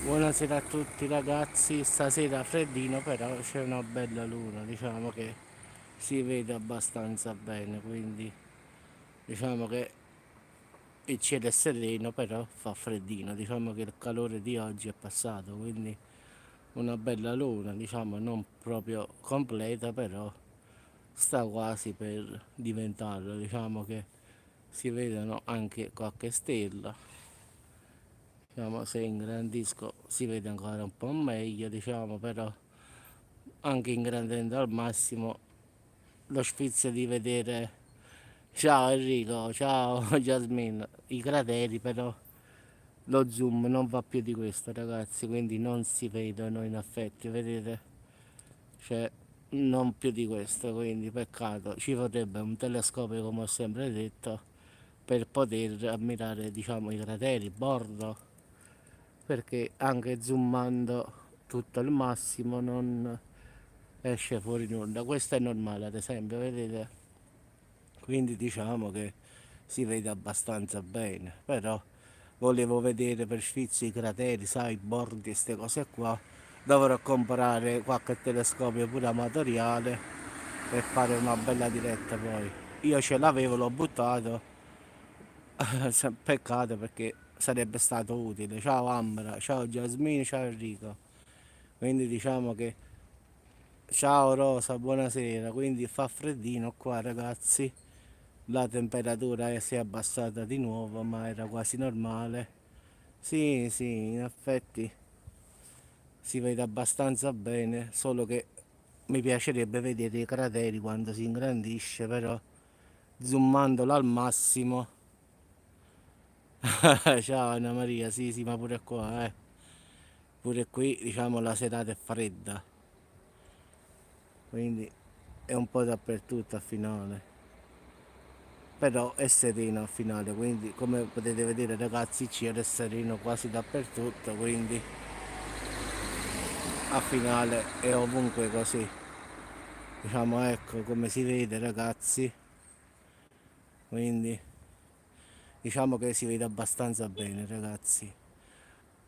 Buonasera a tutti ragazzi, stasera freddino però c'è una bella luna, diciamo che si vede abbastanza bene, quindi diciamo che il cielo è sereno però fa freddino, diciamo che il calore di oggi è passato, quindi una bella luna, diciamo non proprio completa però sta quasi per diventarlo, diciamo che si vedono anche qualche stella. Diciamo, se ingrandisco si vede ancora un po' meglio, diciamo, però anche ingrandendo al massimo lo sfizio di vedere, ciao Enrico, ciao Jasmine, i crateri, però lo zoom non va più di questo ragazzi, quindi non si vedono in effetti, vedete? Cioè non più di questo, quindi peccato, ci vorrebbe un telescopio come ho sempre detto per poter ammirare diciamo i crateri, bordo, perché anche zoomando tutto al massimo non esce fuori nulla. Questo è normale ad esempio, vedete? Quindi diciamo che si vede abbastanza bene, però volevo vedere per sfizio i crateri, sai, i bordi, queste cose qua. Dovrò comprare qualche telescopio pure amatoriale per fare una bella diretta poi. Io ce l'avevo, l'ho buttato, peccato perché sarebbe stato utile. Ciao Ambra, ciao Jasmine, ciao Enrico. Quindi diciamo che ciao Rosa, buonasera. Quindi fa freddino qua ragazzi. La temperatura si è abbassata di nuovo, ma era quasi normale. Sì, sì, in effetti si vede abbastanza bene, solo che mi piacerebbe vedere i crateri quando si ingrandisce, però zoomandolo al massimo. Ciao Anna Maria, sì, sì, ma pure qua, eh. Pure qui, diciamo, la serata è fredda, quindi è un po' dappertutto a finale. Però è sereno a finale, quindi come potete vedere ragazzi il cielo è sereno quasi dappertutto, quindi a finale è ovunque così. Diciamo ecco come si vede ragazzi, quindi diciamo che si vede abbastanza bene ragazzi.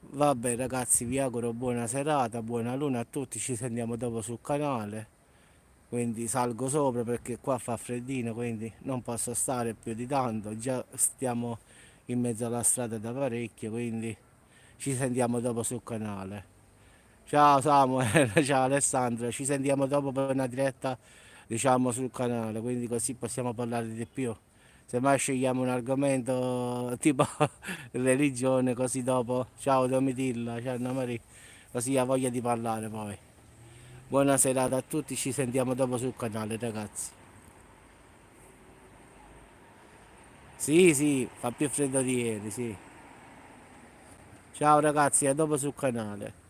Vabbè ragazzi, vi auguro buona serata, buona luna a tutti, ci sentiamo dopo sul canale. Quindi salgo sopra perché qua fa freddino, quindi non posso stare più di tanto, già stiamo in mezzo alla strada da parecchio, quindi ci sentiamo dopo sul canale. Ciao Samuel, ciao Alessandro, ci sentiamo dopo per una diretta diciamo sul canale, quindi così possiamo parlare di più. Se mai scegliamo un argomento tipo religione, così dopo, ciao Domitilla, ciao Anna Maria, così ha voglia di parlare poi. Buona serata a tutti, ci sentiamo dopo sul canale ragazzi. Sì, sì, fa più freddo di ieri, sì. Ciao ragazzi, a dopo sul canale.